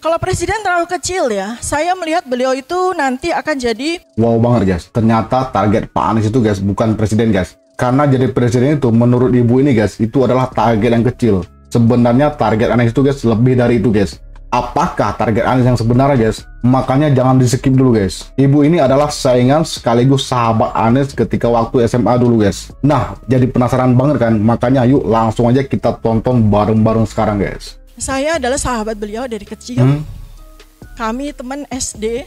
Kalau presiden terlalu kecil ya, saya melihat beliau itu nanti akan jadi... Wow banget guys, ternyata target Pak Anies itu guys bukan presiden guys. Karena jadi presiden itu menurut ibu ini guys, itu adalah target yang kecil. Sebenarnya target Anies itu guys lebih dari itu guys. Apakah target Anies yang sebenarnya guys? Makanya jangan di skip dulu guys. Ibu ini adalah saingan sekaligus sahabat Anies ketika waktu SMA dulu guys. Nah, jadi penasaran banget kan? Makanya yuk langsung aja kita tonton bareng-bareng sekarang guys. Saya adalah sahabat beliau dari kecil. Kami teman SD,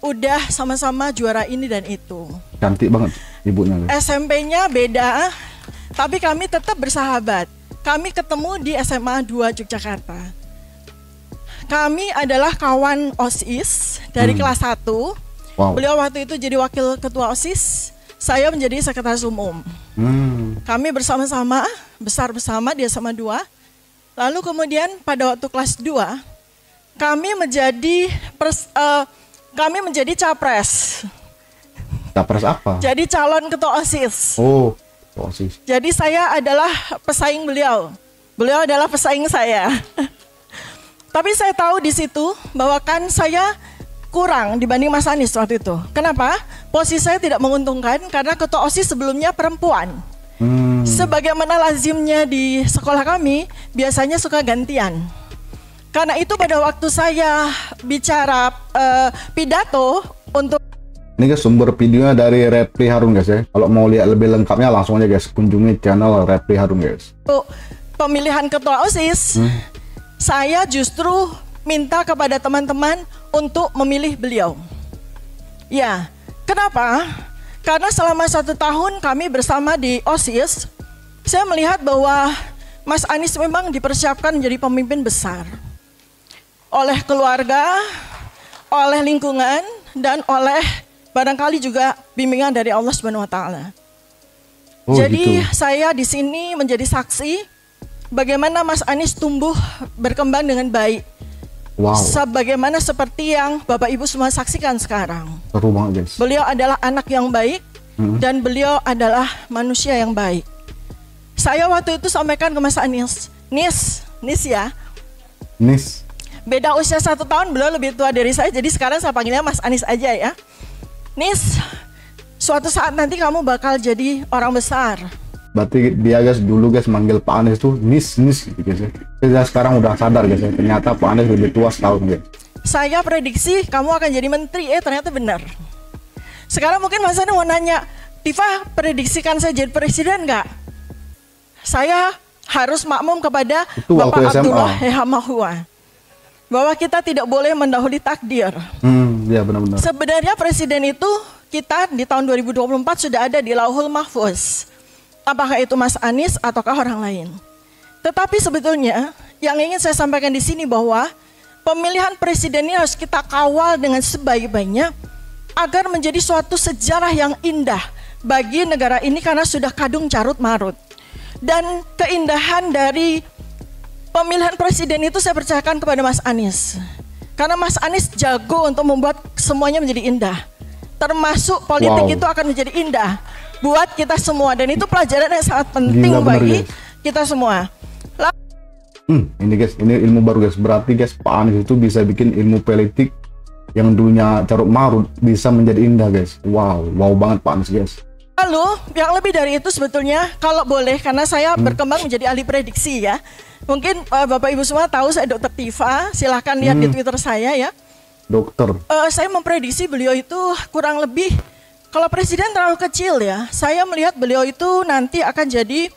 udah sama-sama juara ini dan itu. Cantik banget ibunya guys. SMP-nya beda, tapi kami tetap bersahabat. Kami ketemu di SMA 2 Yogyakarta. Kami adalah kawan OSIS dari kelas 1. Wow. Beliau waktu itu jadi wakil ketua OSIS, saya menjadi sekretaris umum. Kami bersama-sama, besar bersama di SMA 2. Lalu kemudian pada waktu kelas 2, kami menjadi capres. Capres apa? Jadi calon ketua OSIS. Oh, OSIS. Jadi saya adalah pesaing beliau. Beliau adalah pesaing saya. Tapi saya tahu di situ bahwa kan saya kurang dibanding Mas Anies waktu itu. Kenapa? Posisi saya tidak menguntungkan karena ketua OSIS sebelumnya perempuan. Sebagaimana lazimnya di sekolah kami, biasanya suka gantian. Karena itu pada waktu saya bicara pidato untuk... Ini guys sumber videonya dari Reply Harun guys ya. Kalau mau lihat lebih lengkapnya langsung aja guys kunjungi channel Reply Harun guys. Pemilihan ketua OSIS, saya justru minta kepada teman-teman untuk memilih beliau. Ya, kenapa? Karena selama 1 tahun kami bersama di OSIS, saya melihat bahwa Mas Anies memang dipersiapkan menjadi pemimpin besar. Oleh keluarga, oleh lingkungan, dan oleh barangkali juga bimbingan dari Allah Subhanahu wa Ta'ala. Jadi gitu. Saya di sini menjadi saksi bagaimana Mas Anies tumbuh berkembang dengan baik. Wow. Sebagaimana seperti yang Bapak Ibu semua saksikan sekarang. Seru banget guys. Beliau adalah anak yang baik dan beliau adalah manusia yang baik. Saya waktu itu sampaikan ke Mas Anies, Nis ya. Nis. Beda usia 1 tahun, beliau lebih tua dari saya, jadi sekarang saya panggilnya Mas Anies aja ya. Nis, suatu saat nanti kamu bakal jadi orang besar. Berarti dia guys dulu guys manggil Pak Anies tuh Nis gitu guys ya. Dia sekarang udah sadar guys ya, ternyata Pak Anies lebih tua setahun guys. Saya prediksi kamu akan jadi menteri, ternyata benar. Sekarang mungkin Mas Anies mau nanya, Tifa prediksikan saya jadi presiden nggak? Saya harus makmum kepada itu Bapak Abdullah Hamahua bahwa kita tidak boleh mendahului takdir. Ya benar-benar. Sebenarnya presiden itu kita di tahun 2024 sudah ada di Lauhul Mahfuz. Apakah itu Mas Anies ataukah orang lain? Tetapi sebetulnya yang ingin saya sampaikan di sini bahwa pemilihan presiden ini harus kita kawal dengan sebaik-baiknya agar menjadi suatu sejarah yang indah bagi negara ini karena sudah kadung carut marut. Dan keindahan dari pemilihan presiden itu saya percayakan kepada Mas Anies. Karena Mas Anies jago untuk membuat semuanya menjadi indah. Termasuk politik itu akan menjadi indah buat kita semua, dan itu pelajaran yang sangat penting bagi kita semua. Ini guys, ini ilmu baru guys. Berarti guys Pak Anies itu bisa bikin ilmu politik yang dulunya carut marut bisa menjadi indah guys. Wow banget Pak Anies guys. Lalu yang lebih dari itu sebetulnya kalau boleh, karena saya berkembang menjadi ahli prediksi ya. Mungkin Bapak Ibu semua tahu saya Dr. Tifa, silahkan lihat di Twitter saya ya. Dokter. Saya memprediksi beliau itu kurang lebih, kalau presiden terlalu kecil ya, saya melihat beliau itu nanti akan jadi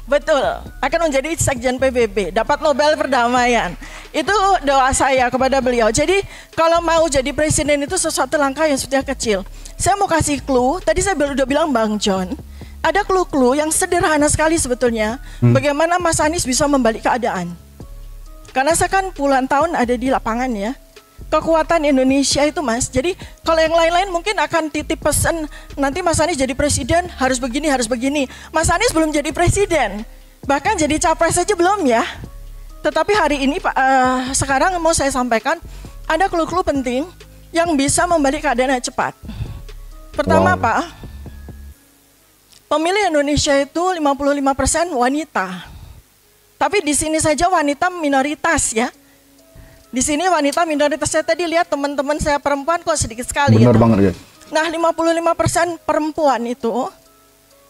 betul, akan menjadi Sekjen PBB, dapat Nobel Perdamaian. Itu doa saya kepada beliau. Jadi kalau mau jadi presiden itu sesuatu langkah yang sudah kecil. Saya mau kasih clue, tadi saya udah bilang Bang John, ada clue-clue yang sederhana sekali sebetulnya, bagaimana Mas Anies bisa membalik keadaan. Karena saya kan puluhan tahun ada di lapangan ya. Kekuatan Indonesia itu Mas, jadi kalau yang lain-lain mungkin akan titip pesan nanti Mas Anies jadi presiden harus begini, harus begini. Mas Anies belum jadi presiden, bahkan jadi capres saja belum ya. Tetapi hari ini sekarang mau saya sampaikan ada clue-clue penting yang bisa membalik keadaan yang cepat. Pertama Pak, pemilih Indonesia itu 55% wanita. Tapi di sini saja wanita minoritas ya. Di sini wanita minoritas. Saya tadi lihat teman-teman saya perempuan kok sedikit sekali. Benar gitu. banget ya. Nah 55% perempuan itu,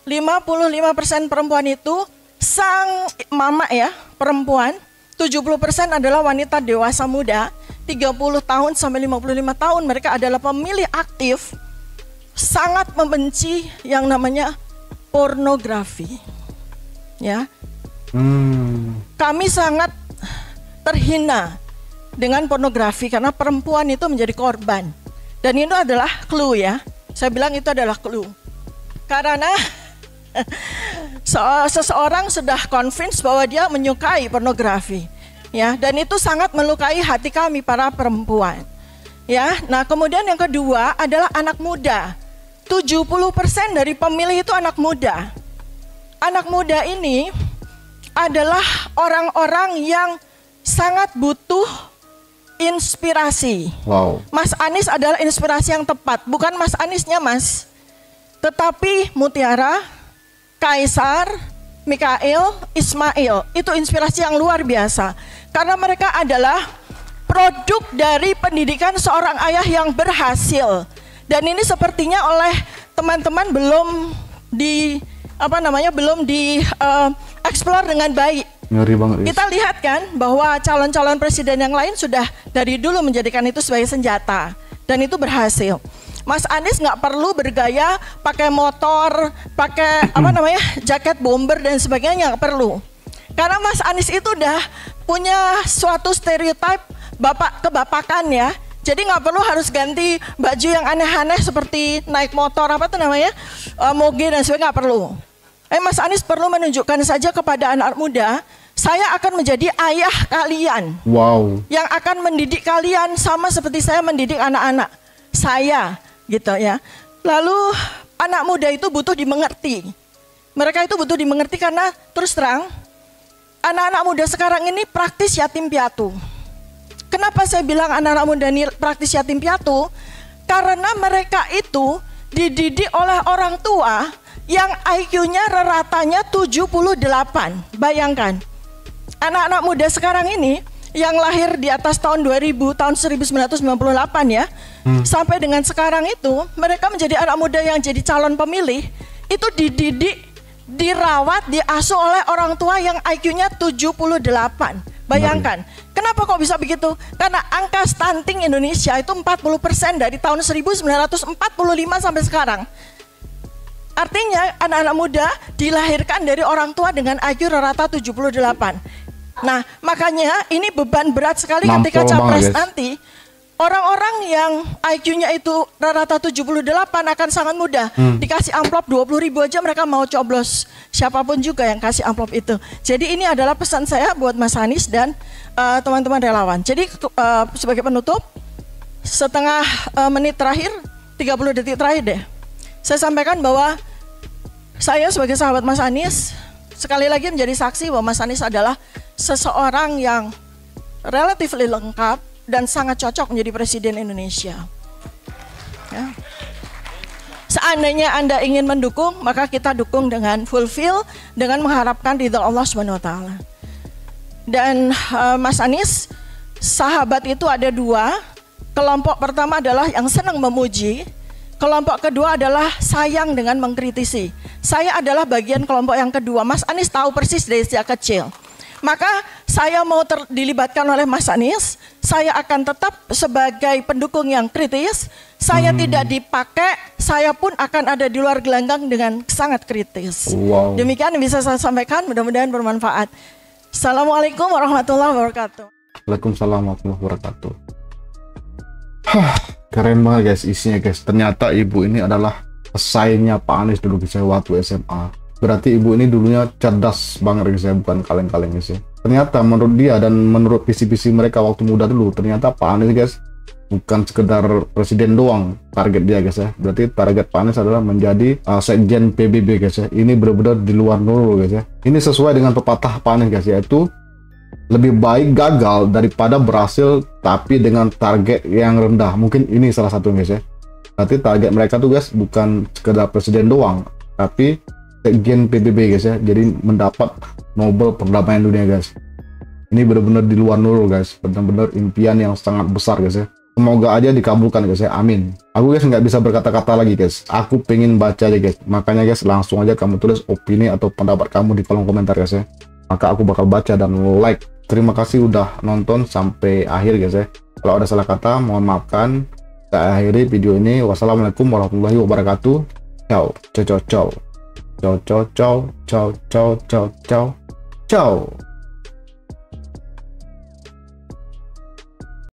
55% perempuan itu sang mama ya perempuan, 70% adalah wanita dewasa muda, 30 tahun sampai 55 tahun mereka adalah pemilih aktif, sangat membenci yang namanya pornografi. Ya. Kami sangat terhina dengan pornografi karena perempuan itu menjadi korban. Dan itu adalah clue ya. Saya bilang itu adalah clue. Karena seseorang sudah convince bahwa dia menyukai pornografi. Ya, dan itu sangat melukai hati kami para perempuan. Ya, nah kemudian yang kedua adalah anak muda. 70% dari pemilih itu anak muda. Anak muda ini adalah orang-orang yang sangat butuh inspirasi. Wow. Mas Anies adalah inspirasi yang tepat. Bukan Mas Aniesnya Mas, tetapi Mutiara, Kaisar, Mikael, Ismail. Itu inspirasi yang luar biasa. Karena mereka adalah produk dari pendidikan seorang ayah yang berhasil. Dan ini sepertinya oleh teman-teman belum explore dengan baik. Ngeri banget. Kita lihat kan bahwa calon-calon presiden yang lain sudah dari dulu menjadikan itu sebagai senjata dan itu berhasil. Mas Anies nggak perlu bergaya pakai motor, pakai jaket bomber dan sebagainya, nggak perlu. Karena Mas Anies itu udah punya suatu stereotip kebapakan ya. Jadi nggak perlu harus ganti baju yang aneh-aneh seperti naik motor moge dan sebagainya, nggak perlu. Mas Anies perlu menunjukkan saja kepada anak muda, saya akan menjadi ayah kalian. Wow. Yang akan mendidik kalian sama seperti saya mendidik anak-anak saya, gitu ya. Lalu anak muda itu butuh dimengerti. Mereka itu butuh dimengerti karena terus terang, anak-anak muda sekarang ini praktis yatim piatu. Kenapa saya bilang anak-anak muda ini praktis yatim piatu? Karena mereka itu dididik oleh orang tua yang IQ-nya ratanya 78. Bayangkan, anak-anak muda sekarang ini yang lahir di atas tahun 2000, tahun 1998 ya, sampai dengan sekarang itu, mereka menjadi anak muda yang jadi calon pemilih, itu dididik, dirawat, diasuh oleh orang tua yang IQ-nya 78. Bayangkan, kenapa kok bisa begitu? Karena angka stunting Indonesia itu 40% dari tahun 1945 sampai sekarang. Artinya anak-anak muda dilahirkan dari orang tua dengan IQ rata 78. Nah, makanya ini beban berat sekali ketika capres nanti. Orang-orang yang IQ-nya itu rata 78 akan sangat mudah. Dikasih amplop 20.000 aja mereka mau coblos. Siapapun juga yang kasih amplop itu. Jadi ini adalah pesan saya buat Mas Anies dan teman-teman relawan. Jadi sebagai penutup, setengah menit terakhir, 30 detik terakhir deh. Saya sampaikan bahwa saya sebagai sahabat Mas Anies sekali lagi menjadi saksi bahwa Mas Anies adalah seseorang yang relatif lengkap dan sangat cocok menjadi presiden Indonesia. Ya. Seandainya Anda ingin mendukung, maka kita dukung dengan fulfill, dengan mengharapkan ridha Allah SWT. Dan Mas Anies, sahabat itu ada dua. Kelompok pertama adalah yang senang memuji. Kelompok kedua adalah sayang dengan mengkritisi. Saya adalah bagian kelompok yang kedua. Mas Anies tahu persis dari sejak kecil. Maka saya mau dilibatkan oleh Mas Anies. Saya akan tetap sebagai pendukung yang kritis. Saya tidak dipakai. Saya pun akan ada di luar gelanggang dengan sangat kritis. Wow. Demikian yang bisa saya sampaikan. Mudah-mudahan bermanfaat. Assalamualaikum warahmatullahi wabarakatuh. Waalaikumsalam warahmatullahi wabarakatuh. Keren banget guys isinya guys. Ternyata ibu ini adalah pesaingnya Pak Anies dulu guys waktu SMA. Berarti ibu ini dulunya cerdas banget guys ya, bukan kaleng-kaleng guys ya. Ternyata menurut dia dan menurut visi-visi mereka waktu muda dulu, ternyata Pak Anies guys bukan sekedar presiden doang target dia guys ya. Berarti target Pak Anies adalah menjadi sekjen PBB guys ya. Ini benar-benar di luar dulu guys ya. Ini sesuai dengan pepatah Pak Anies guys, yaitu lebih baik gagal daripada berhasil tapi dengan target yang rendah. Mungkin ini salah satu guys ya. Berarti target mereka tuh guys bukan sekedar presiden doang, tapi Sekjen PBB guys ya, jadi mendapat Nobel Perdamaian Dunia guys. Ini benar-benar di luar nurul guys, benar-benar impian yang sangat besar guys ya. Semoga aja dikabulkan guys ya, amin. Aku guys nggak bisa berkata-kata lagi guys, aku pengen baca aja guys. Makanya guys langsung aja kamu tulis opini atau pendapat kamu di kolom komentar guys ya. Maka aku bakal baca dan like. Terima kasih udah nonton sampai akhir guys ya. Kalau ada salah kata mohon maafkan. Saya akhiri video ini. Wassalamualaikum warahmatullahi wabarakatuh. Ciao, ciao, ciao, ciao, ciao, ciao, ciao, ciao, ciao, ciao, ciao.